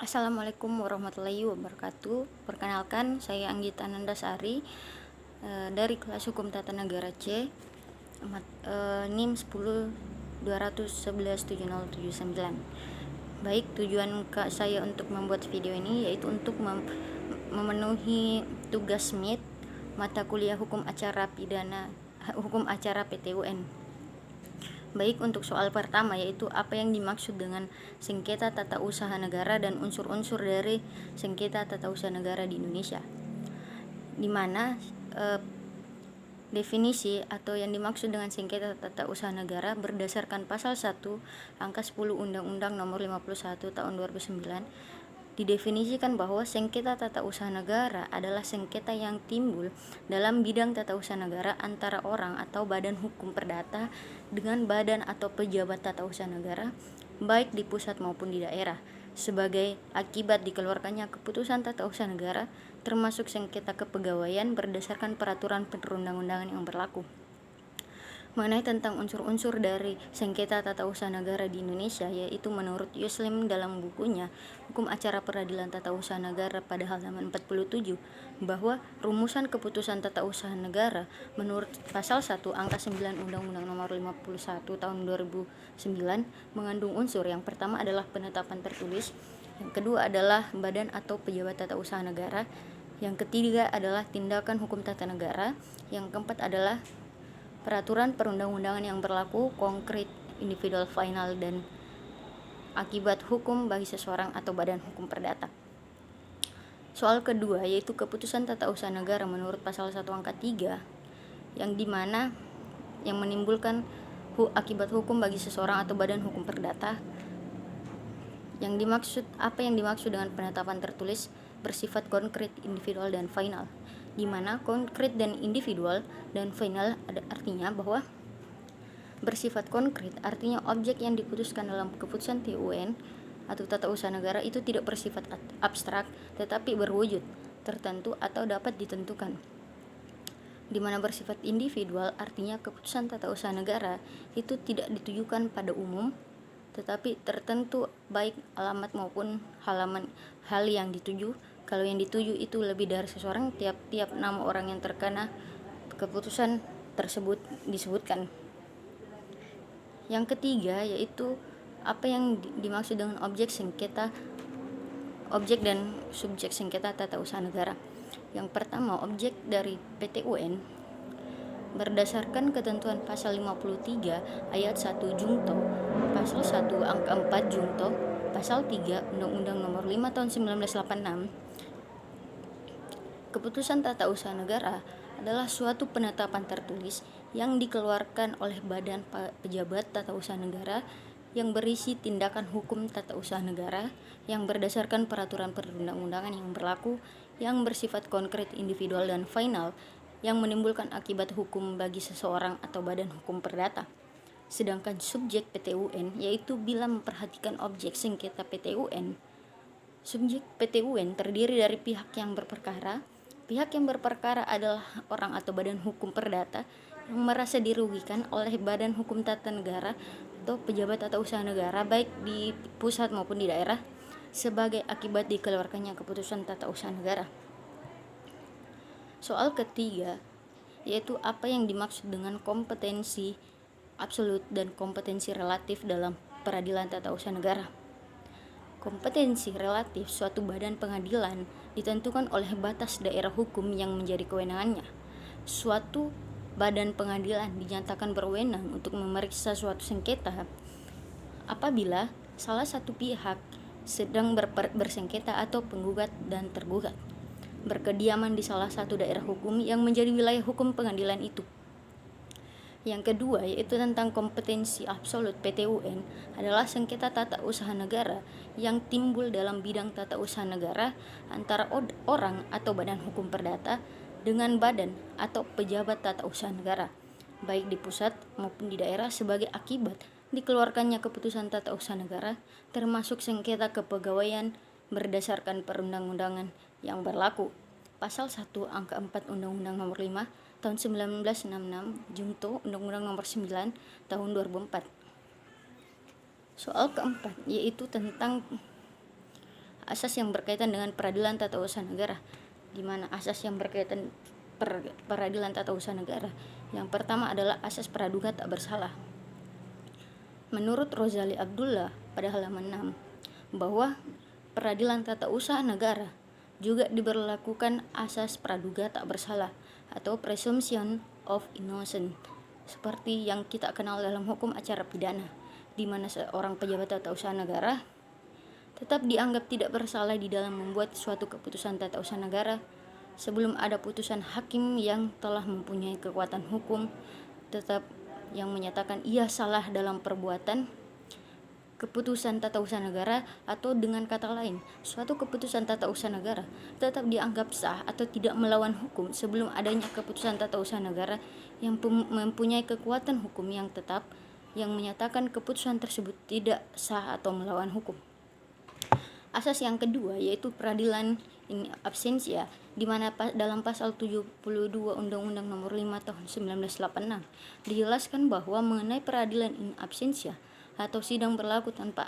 Assalamualaikum warahmatullahi wabarakatuh. Perkenalkan, saya Anggita Nandasari dari kelas Hukum Tata Negara C, NIM 10 211 7079. Baik, tujuan saya untuk membuat video ini yaitu untuk memenuhi tugas MIT mata kuliah Hukum Acara PTUN. Baik, untuk soal pertama yaitu apa yang dimaksud dengan sengketa tata usaha negara dan unsur-unsur dari sengketa tata usaha negara di Indonesia, di mana definisi atau yang dimaksud dengan sengketa tata usaha negara berdasarkan pasal 1 angka 10 Undang-Undang Nomor 51 Tahun 2009 didefinisikan bahwa sengketa tata usaha negara adalah sengketa yang timbul dalam bidang tata usaha negara antara orang atau badan hukum perdata dengan badan atau pejabat tata usaha negara, baik di pusat maupun di daerah, sebagai akibat dikeluarkannya keputusan tata usaha negara, termasuk sengketa kepegawaian berdasarkan peraturan perundang-undangan yang berlaku. Mengenai tentang unsur-unsur dari sengketa tata usaha negara di Indonesia, yaitu menurut Yuslim dalam bukunya Hukum Acara Peradilan Tata Usaha Negara pada halaman 47, bahwa rumusan keputusan tata usaha negara menurut pasal 1 angka 9 Undang-Undang Nomor 51 Tahun 2009 mengandung unsur yang pertama adalah penetapan tertulis, yang kedua adalah badan atau pejabat tata usaha negara, yang ketiga adalah tindakan hukum tata negara, yang keempat adalah peraturan perundang-undangan yang berlaku, konkret, individual, final, dan akibat hukum bagi seseorang atau badan hukum perdata. Soal kedua yaitu keputusan tata usaha negara menurut pasal 1 angka 3, yang dimana yang menimbulkan akibat hukum bagi seseorang atau badan hukum perdata. Apa yang dimaksud dengan penetapan tertulis bersifat konkret, individual, dan final, di mana konkret dan individual dan final artinya bahwa bersifat konkret artinya objek yang diputuskan dalam keputusan TUN atau tata usaha negara itu tidak bersifat abstrak tetapi berwujud, tertentu atau dapat ditentukan. Di mana bersifat individual artinya keputusan tata usaha negara itu tidak ditujukan pada umum tetapi tertentu, baik alamat maupun hal yang dituju. Kalau yang dituju itu lebih dari seseorang, tiap-tiap nama orang yang terkena keputusan tersebut disebutkan. Yang ketiga yaitu apa yang dimaksud dengan objek dan subjek sengketa tata usaha negara. Yang pertama, objek dari PTUN berdasarkan ketentuan pasal 53 ayat 1 Jungto, pasal 1 angka 4 Jungto, pasal 3 Undang-Undang Nomor 5 Tahun 1986. Keputusan tata usaha negara adalah suatu penetapan tertulis yang dikeluarkan oleh badan pejabat tata usaha negara yang berisi tindakan hukum tata usaha negara yang berdasarkan peraturan perundang-undangan yang berlaku, yang bersifat konkret, individual, dan final, yang menimbulkan akibat hukum bagi seseorang atau badan hukum perdata. Sedangkan subjek PTUN yaitu bila memperhatikan objek sengketa PTUN, subjek PTUN terdiri dari pihak yang berperkara. Pihak yang berperkara adalah orang atau badan hukum perdata yang merasa dirugikan oleh badan hukum tata negara atau pejabat tata usaha negara baik di pusat maupun di daerah sebagai akibat dikeluarkannya keputusan tata usaha negara. Soal ketiga yaitu apa yang dimaksud dengan kompetensi absolut dan kompetensi relatif dalam peradilan tata usaha negara. Kompetensi relatif suatu badan pengadilan ditentukan oleh batas daerah hukum yang menjadi kewenangannya. Suatu badan pengadilan dinyatakan berwenang untuk memeriksa suatu sengketa apabila salah satu pihak sedang bersengketa atau penggugat dan tergugat berkediaman di salah satu daerah hukum yang menjadi wilayah hukum pengadilan itu. Yang kedua yaitu tentang kompetensi absolut PTUN adalah sengketa tata usaha negara yang timbul dalam bidang tata usaha negara antara orang atau badan hukum perdata dengan badan atau pejabat tata usaha negara baik di pusat maupun di daerah sebagai akibat dikeluarkannya keputusan tata usaha negara, termasuk sengketa kepegawaian berdasarkan perundang-undangan yang berlaku. Pasal 1 angka 4 Undang-Undang Nomor 5 Tahun 1966 Jungto, Undang-Undang Nomor 9 Tahun 2004. Soal keempat yaitu tentang asas yang berkaitan dengan peradilan tata usaha negara, di mana asas yang berkaitan peradilan tata usaha negara yang pertama adalah asas praduga tak bersalah. Menurut Rozali Abdullah pada halaman 6 bahwa peradilan tata usaha negara juga diberlakukan asas praduga tak bersalah atau presumption of innocence, seperti yang kita kenal dalam hukum acara pidana, di mana seorang pejabat tata usaha negara tetap dianggap tidak bersalah di dalam membuat suatu keputusan tata usaha negara sebelum ada putusan hakim yang telah mempunyai kekuatan hukum tetap yang menyatakan ia salah dalam perbuatan keputusan tata usaha negara, atau dengan kata lain, suatu keputusan tata usaha negara tetap dianggap sah atau tidak melawan hukum sebelum adanya keputusan tata usaha negara yang mempunyai kekuatan hukum yang tetap yang menyatakan keputusan tersebut tidak sah atau melawan hukum. Asas yang kedua yaitu peradilan in absentia, di mana dalam pasal 72 Undang-Undang Nomor 5 Tahun 1986 dijelaskan bahwa mengenai peradilan in absentia atau sidang berlaku tanpa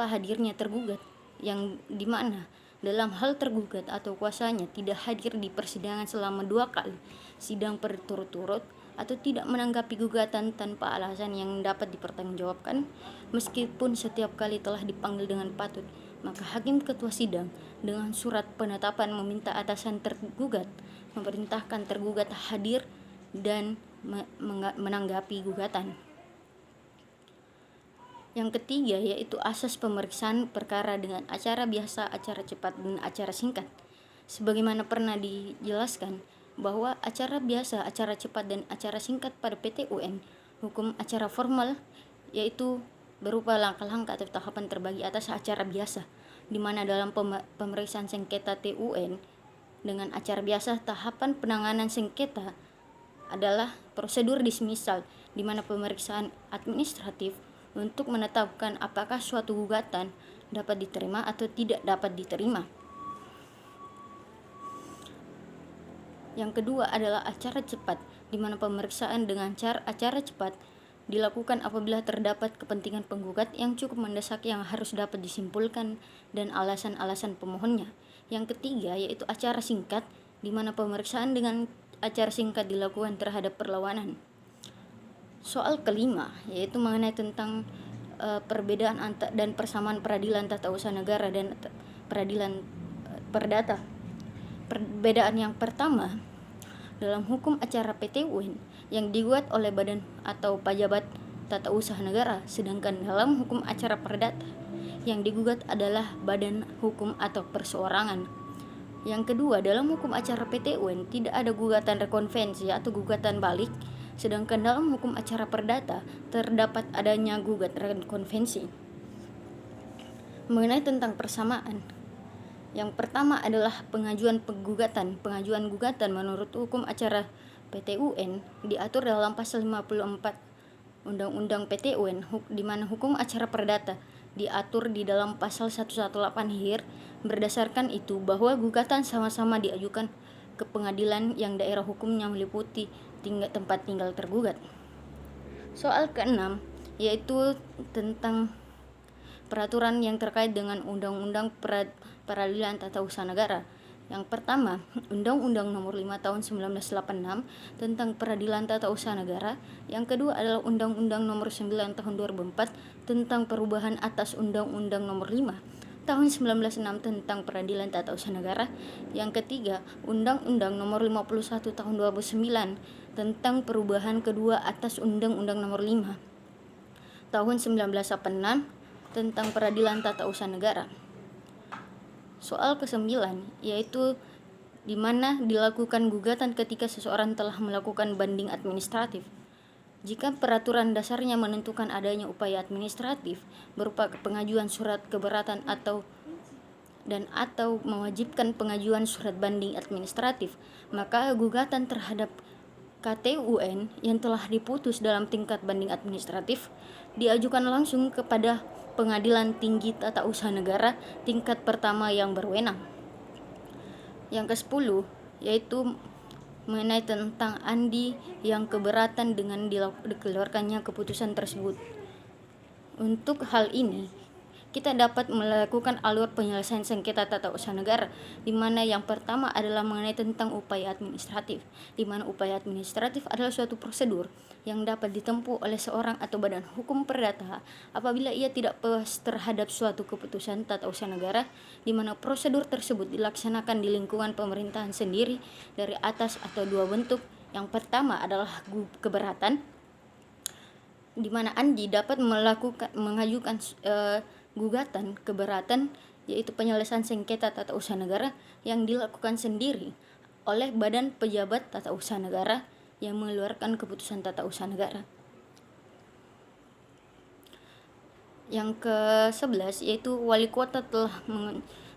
hadirnya tergugat, yang dimana dalam hal tergugat atau kuasanya tidak hadir di persidangan selama 2 kali sidang berturut-turut atau tidak menanggapi gugatan tanpa alasan yang dapat dipertanggungjawabkan meskipun setiap kali telah dipanggil dengan patut, maka hakim ketua sidang dengan surat penetapan meminta atasan tergugat memerintahkan tergugat hadir dan menanggapi gugatan. Yang ketiga yaitu asas pemeriksaan perkara dengan acara biasa, acara cepat, dan acara singkat. Sebagaimana pernah dijelaskan bahwa acara biasa, acara cepat, dan acara singkat pada PT UN, hukum acara formal yaitu berupa langkah-langkah atau tahapan terbagi atas acara biasa, di mana dalam pemeriksaan sengketa TUN dengan acara biasa, tahapan penanganan sengketa adalah prosedur dismissal, di mana pemeriksaan administratif untuk menetapkan apakah suatu gugatan dapat diterima atau tidak dapat diterima. Yang kedua adalah acara cepat, di mana pemeriksaan dengan acara cepat dilakukan apabila terdapat kepentingan penggugat yang cukup mendesak yang harus dapat disimpulkan dan alasan-alasan pemohonnya. Yang ketiga yaitu acara singkat, di mana pemeriksaan dengan acara singkat dilakukan terhadap perlawanan. Soal kelima yaitu mengenai tentang perbedaan dan persamaan peradilan tata usaha negara dan peradilan perdata. Perbedaan yang pertama, dalam hukum acara PT UN yang dibuat oleh badan atau pejabat tata usaha negara, sedangkan dalam hukum acara perdata yang digugat adalah badan hukum atau perseorangan. Yang kedua, dalam hukum acara PT UN tidak ada gugatan rekonvensi atau gugatan balik, sedangkan dalam hukum acara perdata terdapat adanya gugatan rekonvensi. Mengenai tentang persamaan, yang pertama adalah pengajuan gugatan menurut hukum acara PT UN diatur dalam pasal 54 Undang-Undang PT UN, di mana hukum acara perdata diatur di dalam pasal 118 HIR. Berdasarkan itu bahwa gugatan sama-sama diajukan ke pengadilan yang daerah hukumnya meliputi tempat tinggal tergugat. Soal keenam yaitu tentang peraturan yang terkait dengan Undang-Undang Peradilan Tata Usaha Negara. Yang pertama, Undang-Undang Nomor 5 Tahun 1986 tentang Peradilan Tata Usaha Negara. Yang kedua adalah Undang-Undang Nomor 9 Tahun 2004 tentang perubahan atas Undang-Undang Nomor 5 Tahun 1906 tentang Peradilan Tata Usaha Negara. Yang ketiga, Undang-Undang Nomor 51 Tahun 2009 tentang perubahan kedua atas Undang-Undang Nomor 5 Tahun 1986 tentang Peradilan Tata Usaha Negara. Soal ke-9 yaitu di mana dilakukan gugatan ketika seseorang telah melakukan banding administratif. Jika peraturan dasarnya menentukan adanya upaya administratif berupa pengajuan surat keberatan atau mewajibkan pengajuan surat banding administratif, maka gugatan terhadap KTUN yang telah diputus dalam tingkat banding administratif diajukan langsung kepada Pengadilan Tinggi Tata Usaha Negara tingkat pertama yang berwenang. Yang ke-10 yaitu mengenai tentang andi yang keberatan dengan dikeluarkannya keputusan tersebut. Untuk hal ini kita dapat melakukan alur penyelesaian sengketa tata usaha negara, di mana yang pertama adalah mengenai tentang upaya administratif, di mana upaya administratif adalah suatu prosedur yang dapat ditempuh oleh seorang atau badan hukum perdata apabila ia tidak puas terhadap suatu keputusan tata usaha negara, di mana prosedur tersebut dilaksanakan di lingkungan pemerintahan sendiri dari atas atau dua bentuk. Yang pertama adalah keberatan, di mana Andi dapat mengajukan gugatan keberatan, yaitu penyelesaian sengketa tata usaha negara yang dilakukan sendiri oleh badan pejabat tata usaha negara yang mengeluarkan keputusan tata usaha negara. Yang ke-11 yaitu wali kota telah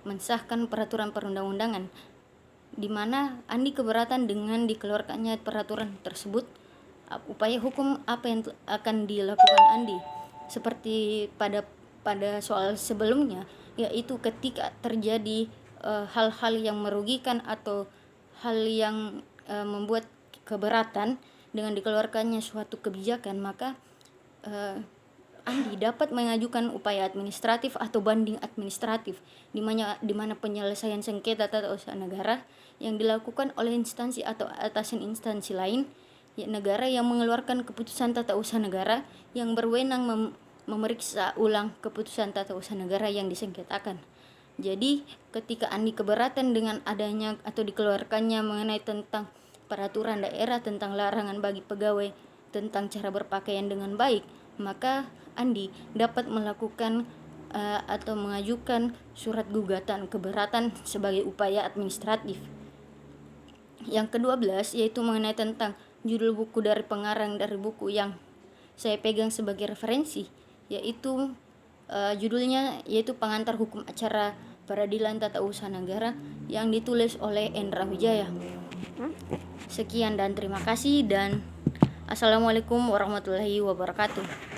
mensahkan peraturan perundang-undangan, di mana Andi keberatan dengan dikeluarkannya peraturan tersebut. Upaya hukum apa yang akan dilakukan Andi seperti pada soal sebelumnya, yaitu ketika terjadi hal-hal yang merugikan atau hal yang membuat keberatan dengan dikeluarkannya suatu kebijakan, maka Andi dapat mengajukan upaya administratif atau banding administratif, di mana penyelesaian sengketa tata usaha negara yang dilakukan oleh instansi atau atasan instansi lain negara yang mengeluarkan keputusan tata usaha negara yang berwenang memeriksa ulang keputusan tata usaha negara yang disengketakan. Jadi ketika Andi keberatan dengan adanya atau dikeluarkannya mengenai tentang peraturan daerah tentang larangan bagi pegawai tentang cara berpakaian dengan baik, maka Andi dapat melakukan atau mengajukan surat gugatan keberatan sebagai upaya administratif. Yang ke-12 yaitu mengenai tentang judul buku dari pengarang dari buku yang saya pegang sebagai referensi, yaitu judulnya yaitu Pengantar Hukum Acara Peradilan Tata Usaha Negara yang ditulis oleh Endra Wijaya. Sekian dan terima kasih, dan Assalamualaikum warahmatullahi wabarakatuh.